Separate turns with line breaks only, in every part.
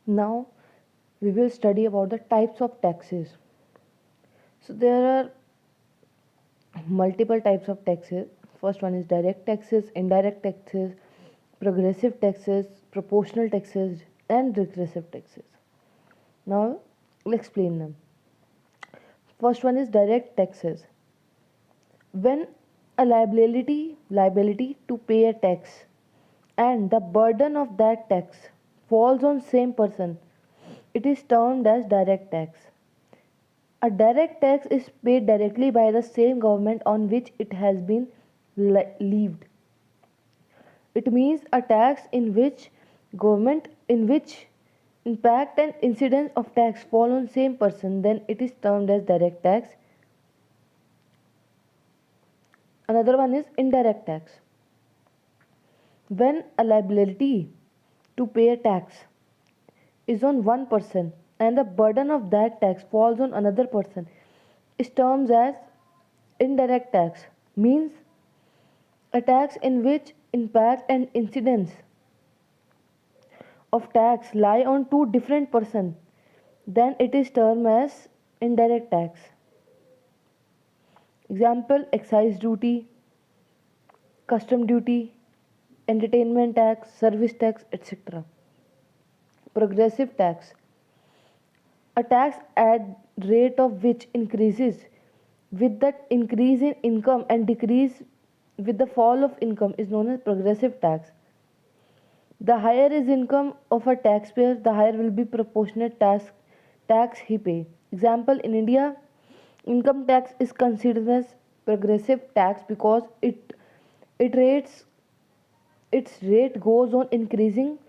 Now we will study about the types of taxes. So there are multiple types of taxes. First one is direct taxes, indirect taxes, progressive taxes, proportional taxes, and regressive taxes. Now I'll explain them. First one is direct taxes. When a liability to pay a tax and the burden of that tax falls on same person, it is termed as direct tax. A direct tax is paid directly by the same government on which it has been levied. It means a tax in which impact and incidence of tax fall on same person, then it is termed as direct tax. Another one is indirect tax. When a liability to pay a tax is on one person and the burden of that tax falls on another person, is termed as indirect tax. Means a tax in which impact and incidence of tax lie on two different persons, then it is termed as indirect tax. Example: excise duty, custom duty, entertainment tax, service tax, etc. Progressive tax: a tax at rate of which increases with the increase in income and decrease with the fall of income is known as progressive tax. The higher is income of a taxpayer, the higher will be proportionate tax he pay. Example: in India, income tax is considered as progressive tax because it rates its rate goes on increasing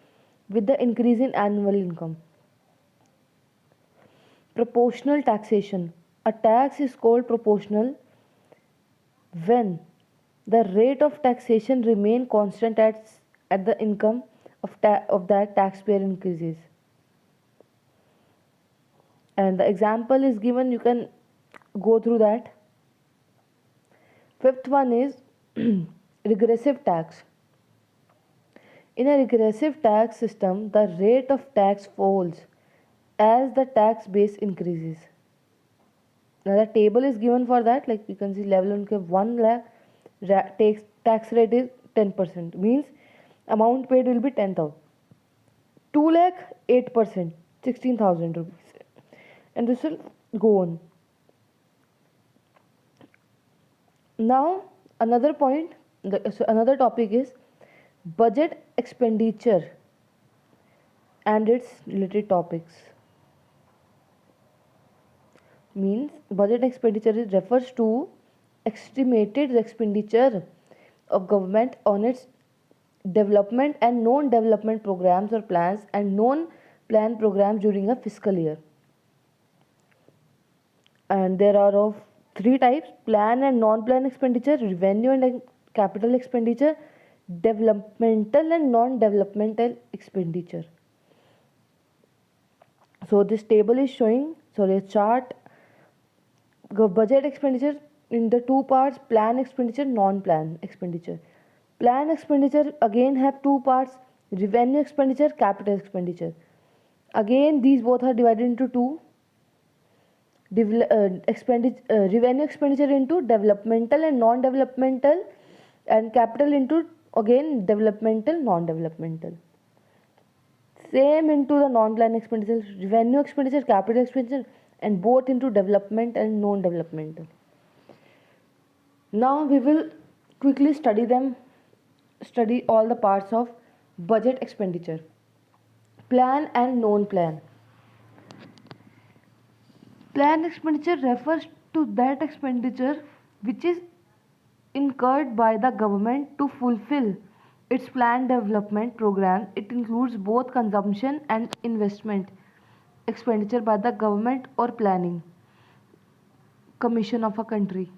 with the increase in annual income. Proportional taxation: a tax is called proportional when the rate of taxation remain constant at the income of that taxpayer increases. And the example is given, you can go through that. Fifth one is regressive tax. In a regressive tax system, the rate of tax falls as the tax base increases. Now the table is given for that, like you can see level income 1 lakh tax rate is 10%, means amount paid will be 10,000. 2 lakh 8%, 16,000 rupees, and this will go on. Now another point, another topic is budget expenditure and its related topics. Means budget expenditure refers to estimated expenditure of government on its development and non-development programs or plans and non-planned programs during a fiscal year. And there are of three types: plan and non-plan expenditure, revenue and capital expenditure, developmental and non-developmental expenditure. So this table is showing, sorry, a chart, budget expenditure in the two parts: plan expenditure, non-plan expenditure. Plan expenditure again have two parts: revenue expenditure, capital expenditure. Again these both are divided into two: revenue expenditure into developmental and non-developmental, and capital into again developmental, non-developmental. Same into the non-plan expenditure, revenue expenditure, capital expenditure, and both into development and non-developmental. Now we will quickly study all the parts of budget expenditure. Plan and non-plan. Plan expenditure refers to that expenditure which is incurred by the government to fulfill its planned development program. It includes both consumption and investment expenditure by the government or planning commission of a country.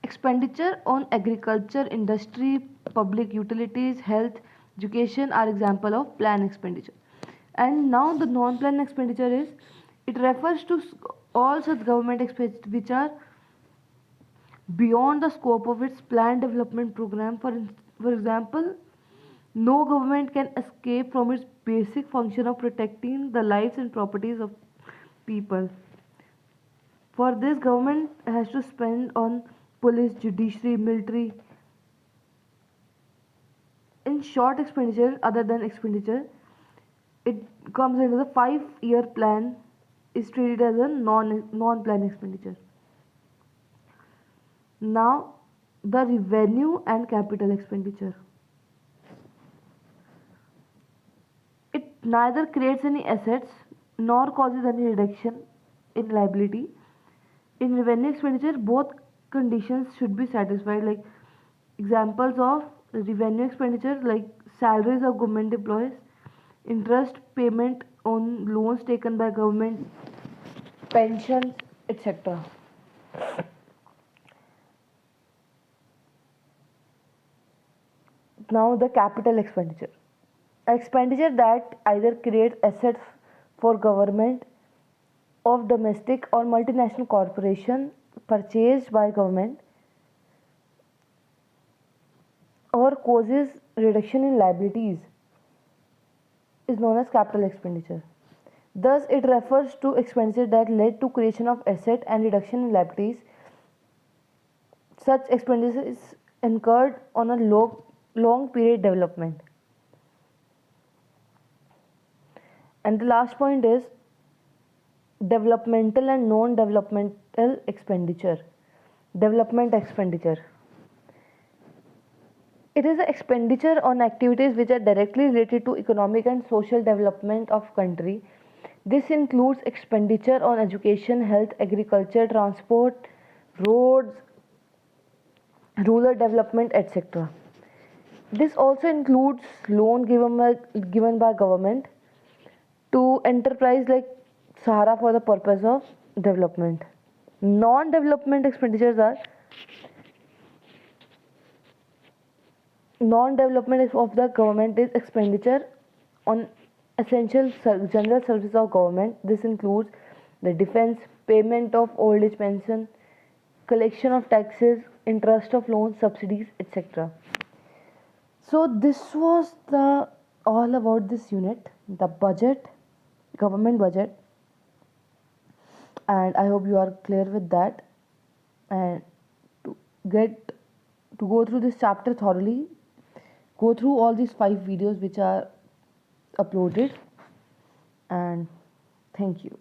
Expenditure on agriculture, industry, public utilities, health, education are example of plan expenditure. And now the non-plan expenditure is, it refers to all such government expenditure which are beyond the scope of its planned development program. For example, No government can escape from its basic function of protecting the lives and properties of people. For this, government has to spend on police, judiciary, military. In short, expenditure other than expenditure, it comes into the 5-year plan is treated as a non plan expenditure. Now, the revenue and capital expenditure. It neither creates any assets nor causes any reduction in liability. In revenue expenditure, both conditions should be satisfied. Like examples of revenue expenditure, like salaries of government employees, interest payment on loans taken by government, pensions, etc. Now, the capital expenditure. Expenditure that either creates assets for government of domestic or multinational corporation purchased by government or causes reduction in liabilities is known as capital expenditure. Thus, it refers to expenditure that led to creation of asset and reduction in liabilities. Such expenditure is incurred on a long period development. And the last point is developmental and non-developmental expenditure. Development expenditure. It is an expenditure on activities which are directly related to economic and social development of country. This includes expenditure on education, health, agriculture, transport, roads, rural development, etc. This also includes loan given by government to enterprise like Sahara for the purpose of development. Non-development expenditures are non-development of the government is expenditure on essential general services of government. This includes the defense, payment of old age pension, collection of taxes, interest of loans, subsidies, etc. So this was the all about this unit, the budget, government budget, and I hope you are clear with that. And to get to go through this chapter thoroughly, go through all these 5 videos which are uploaded, and thank you.